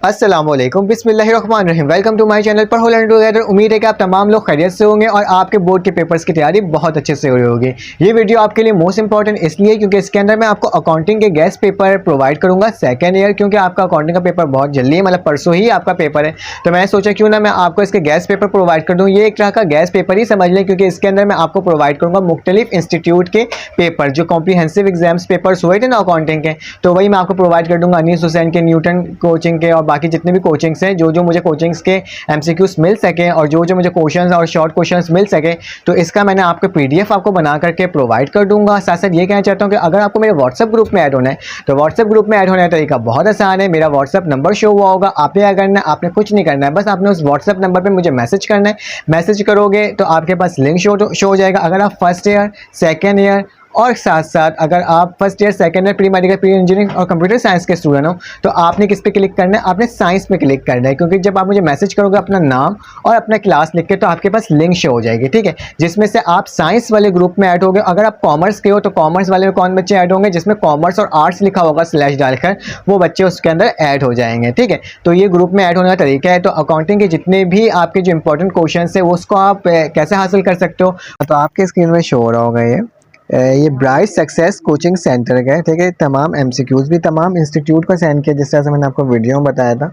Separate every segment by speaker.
Speaker 1: अस्सलामुअलैकुम बिस्मिल्लाहिर्रहमानिर्रहीम। Welcome to my channel पर होल टुगेदर। उम्मीद है कि आप तमाम लोग खैरियत से होंगे और आपके बोर्ड के पेपर्स की तैयारी बहुत अच्छे से हो रही होगी। ये वीडियो आपके लिए मोस्ट इंपॉर्टेंट इसलिए क्योंकि इसके अंदर मैं आपको अकाउंटिंग के गेस्ट पेपर प्रोवाइड करूंगा सेकंड ईयर, क्योंकि आपका अकाउंटिंग का पेपर बहुत जल्दी है, मतलब परसों ही आपका पेपर है। तो मैंने सोचा क्यों ना मैं आपको इसके गेस्ट पेपर प्रोवाइड कर दूँ। ये एक तरह का गेस्ट पेपर ही समझ लें, क्योंकि इसके अंदर मैं आपको प्रोवाइड करूँगा मुख्तलिफ इंस्टीट्यूट के पेपर, जो कॉम्प्रीहेंसिव एग्जाम्स पेपर्स हुए थे ना अकाउंटिंग के, तो वही मैं आपको प्रोवाइड कर दूंगा। अनीस हुसैन के, न्यूटन कोचिंग के और बाकी जितने भी कोचिंग से जो मुझे कोचिंग्स के एमसीक्यूज मिल सके और जो मुझे क्वेश्चंस और शॉर्ट क्वेश्चंस मिल सके, तो इसका मैंने आपको पीडीएफ आपको बना करके प्रोवाइड कर दूंगा। साथ साथ ये कहना चाहता हूँ कि अगर आपको मेरे व्हाट्सएप ग्रुप में ऐड होना है तो व्हाट्सएप ग्रुप में ऐड होने का तरीका बहुत आसान है। मेरा व्हाट्सएप नंबर शो हुआ होगा, आपने क्या करना है, आपने कुछ नहीं करना है, बस आपने उस व्हाट्सएप नंबर पर मुझे मैसेज करना है। मैसेज करोगे तो आपके पास लिंक शो हो जाएगा। अगर आप फर्स्ट ईयर, सेकेंड ईयर और साथ साथ अगर आप first year, second year, pre medical, pre engineering और कंप्यूटर साइंस के स्टूडेंट हो, तो आपने किस पे क्लिक करना है, आपने साइंस पे क्लिक करना है। क्योंकि जब आप मुझे मैसेज करोगे अपना नाम और अपना क्लास लिख के, तो आपके पास लिंक शो हो जाएगी, ठीक है, जिसमें से आप साइंस वाले ग्रुप में ऐड होगे। अगर आप कॉमर्स के हो तो कॉमर्स वाले में कौन बच्चे ऐड होंगे, जिसमें कॉमर्स और आर्ट्स लिखा होगा स्लैश डालकर, वो बच्चे उसके अंदर ऐड हो जाएंगे, ठीक है। तो ये ग्रुप में ऐड होने का तरीका है। तो अकाउंटिंग के जितने भी आपके जो इंपॉर्टेंट क्वेश्चन है वो उसको आप कैसे हासिल कर सकते हो, तो आपके स्क्रीन में शो हो रहा होगा ये ब्राइट सक्सेस कोचिंग सेंटर का है, ठीक है। तमाम एमसीक्यूज़ भी तमाम इंस्टीट्यूट को सेंड किया, जिस तरह से मैंने आपको वीडियो में बताया था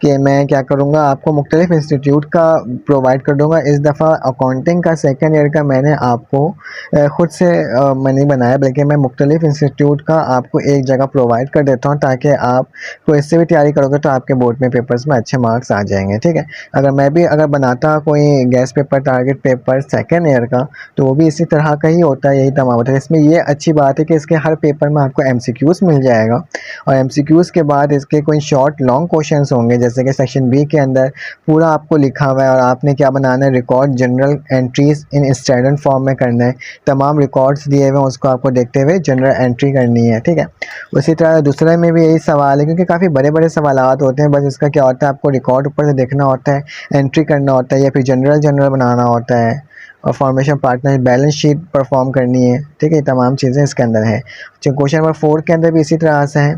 Speaker 1: कि मैं क्या करूँगा, आपको मुख्तलिफ इंस्टीट्यूट का प्रोवाइड कर दूँगा। इस दफ़ा अकाउंटिंग का सेकंड ईयर का मैंने आपको ख़ुद से नहीं बनाया, बल्कि मैं मुख्तलिफ इंस्टीट्यूट का आपको एक जगह प्रोवाइड कर देता हूँ, ताकि आप को इससे भी तैयारी करोगे तो आपके बोर्ड में पेपर्स में अच्छे मार्क्स आ जाएंगे, ठीक है। अगर बनाता कोई guest paper, target paper second year का, तो वो भी इसी तरह का ही होता है, यही तमाम होता है। इसमें ये अच्छी बात है कि इसके हर पेपर में आपको एमसीक्यूज मिल जाएगा, और एमसीक्यूज के बाद इसके कोई शॉर्ट लॉन्ग क्वेश्चंस होंगे, जैसे कि सेक्शन बी के अंदर पूरा आपको लिखा हुआ है और आपने क्या बनाना है, record general entries in standard form में करना है। तमाम रिकॉर्ड्स दिए हुए हैं, उसको आपको देखते हुए जनरल एंट्री करनी है, ठीक है। उसी तरह दूसरे में भी यही सवाल है, क्योंकि काफ़ी बड़े बड़े सवालात होते हैं। बस इसका क्या होता है, आपको रिकॉर्ड ऊपर से देखना होता है, एंट्री करना होता है, या फिर जनरल बनाना होता है, और formation partner balance sheet perform करनी है, ठीक है। तमाम चीज़ें इसके अंदर है। क्वेश्चन नंबर 4 के अंदर भी इसी तरह से है।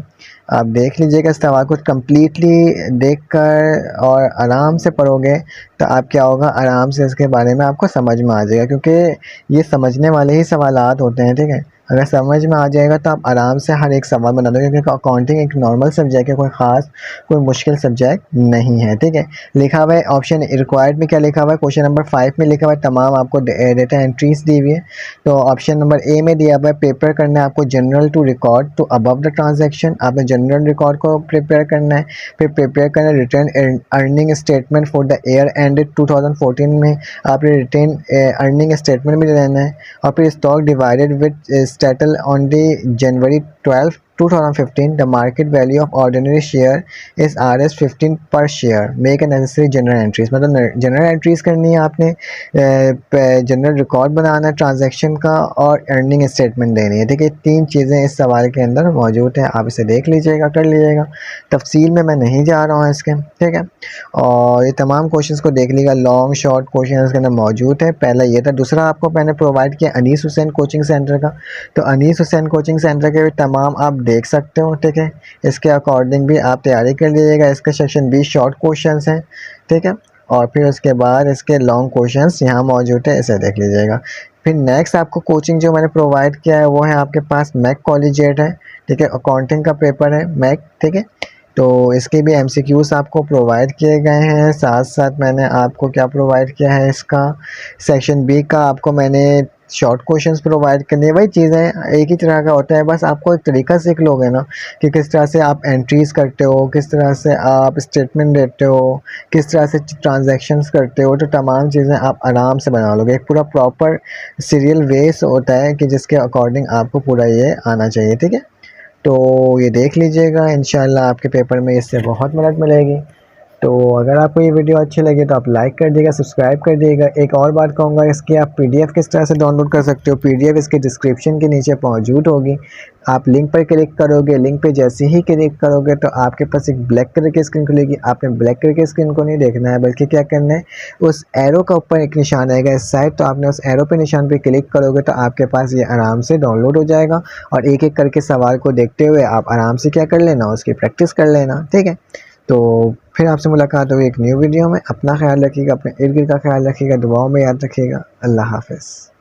Speaker 1: आप देख लीजिएगा, इस सवाल को कम्प्लीटली देखकर और आराम से पढ़ोगे तो आप क्या होगा, आराम से इसके बारे में आपको समझ में आ जाएगा, क्योंकि ये समझने वाले ही सवालात होते हैं, ठीक है। अगर समझ में आ जाएगा तो आप आराम से हर एक सवाल बना दोगे, क्योंकि अकाउंटिंग एक नॉर्मल सब्जेक्ट है, कोई ख़ास कोई मुश्किल सब्जेक्ट नहीं है, ठीक है। लिखा हुआ है ऑप्शन रिक्वायर्ड में क्या लिखा हुआ है, क्वेश्चन नंबर 5 में लिखा हुआ है तमाम आपको डेटा एंट्रीज दी हुई है। तो ऑप्शन नंबर ए में दिया हुआ है पेपर करना है आपको journal to record to above the transaction. आपने जनरल रिकॉर्ड को प्रिपेयर करना है, फिर प्रिपेयर करना है return earning statement for the year ended 2014 में आपने रिटर्न अर्निंग स्टेटमेंट भी लेना है, और फिर stock divided with settle on the January 12, 2015. The market value of ordinary share is Rs 15 per share. Make a necessary general entries. मतलब general entries करनी है आपने, जनरल रिकॉर्ड बनाना है ट्रांजैक्शन का, और अर्निंग स्टेटमेंट देनी है, ठीक है। 3 चीज़ें इस सवाल के अंदर मौजूद हैं, आप इसे देख लीजिएगा, कर लीजिएगा। तफसील में मैं नहीं जा रहा हूँ इसके, ठीक है। और ये तमाम क्वेश्चंस को देख लीजिएगा, लॉन्ग शॉर्ट क्वेश्चन इसके अंदर मौजूद है। पहला ये था। दूसरा आपको मैंने प्रोवाइड किया अनीस हुसैन कोचिंग सेंटर का। तो अनीस हुसैन कोचिंग सेंटर के भी तमाम आप देख सकते हो, ठीक है। इसके अकॉर्डिंग भी आप तैयारी कर लीजिएगा। इसका सेक्शन 20 शॉर्ट क्वेश्चंस हैं, ठीक है, और फिर उसके बाद इसके लॉन्ग क्वेश्चंस यहाँ मौजूद है, इसे देख लीजिएगा। फिर नेक्स्ट आपको कोचिंग जो मैंने प्रोवाइड किया है वो है आपके पास मैक कॉलेजिएट है, ठीक है। अकाउंटिंग का पेपर है मैक, ठीक है। तो इसके भी एमसीक्यूज़ आपको प्रोवाइड किए गए हैं। साथ साथ मैंने आपको क्या प्रोवाइड किया है, इसका सेक्शन बी का आपको मैंने शॉर्ट क्वेश्चंस प्रोवाइड करनी है। वही चीज़ें एक ही तरह का होता है, बस आपको एक तरीका सीख लोगे ना कि किस तरह से आप एंट्रीज़ करते हो, किस तरह से आप स्टेटमेंट देते हो, किस तरह से ट्रांजैक्शंस करते हो, तो तमाम चीज़ें आप आराम से बना लोगे। एक पूरा प्रॉपर सीरियल वेस होता है कि जिसके अकॉर्डिंग आपको पूरा ये आना चाहिए, ठीक है। तो ये देख लीजिएगा, इंशाल्लाह आपके पेपर में इससे बहुत मदद मिलेगी। तो अगर आपको ये वीडियो अच्छी लगे तो आप लाइक कर दिएगा, सब्सक्राइब कर दिएगा। एक और बात कहूँगा, इसकी आप पीडीएफ किस तरह से डाउनलोड कर सकते हो, पीडीएफ इसके डिस्क्रिप्शन के नीचे मौजूद होगी। आप लिंक पर क्लिक करोगे, लिंक पे जैसे ही क्लिक करोगे तो आपके पास एक ब्लैक कलर की स्क्रीन खुलेगी। आपने ब्लैक कलर की स्क्रीन को नहीं देखना है, बल्कि क्या करना है, उस एरो का ऊपर एक निशान आएगा इस साइड, तो आपने उस एरो पे निशान पे क्लिक करोगे तो आपके पास ये आराम से डाउनलोड हो जाएगा, और एक एक करके सवाल को देखते हुए आप आराम से क्या कर लेना, उसकी प्रैक्टिस कर लेना, ठीक है। तो फिर आपसे मुलाकात होगी एक न्यू वीडियो में। अपना ख्याल रखिएगा, अपने इर्द गिर्द का ख्याल रखिएगा, दुआओं में याद रखिएगा। अल्लाह हाफ़िज़।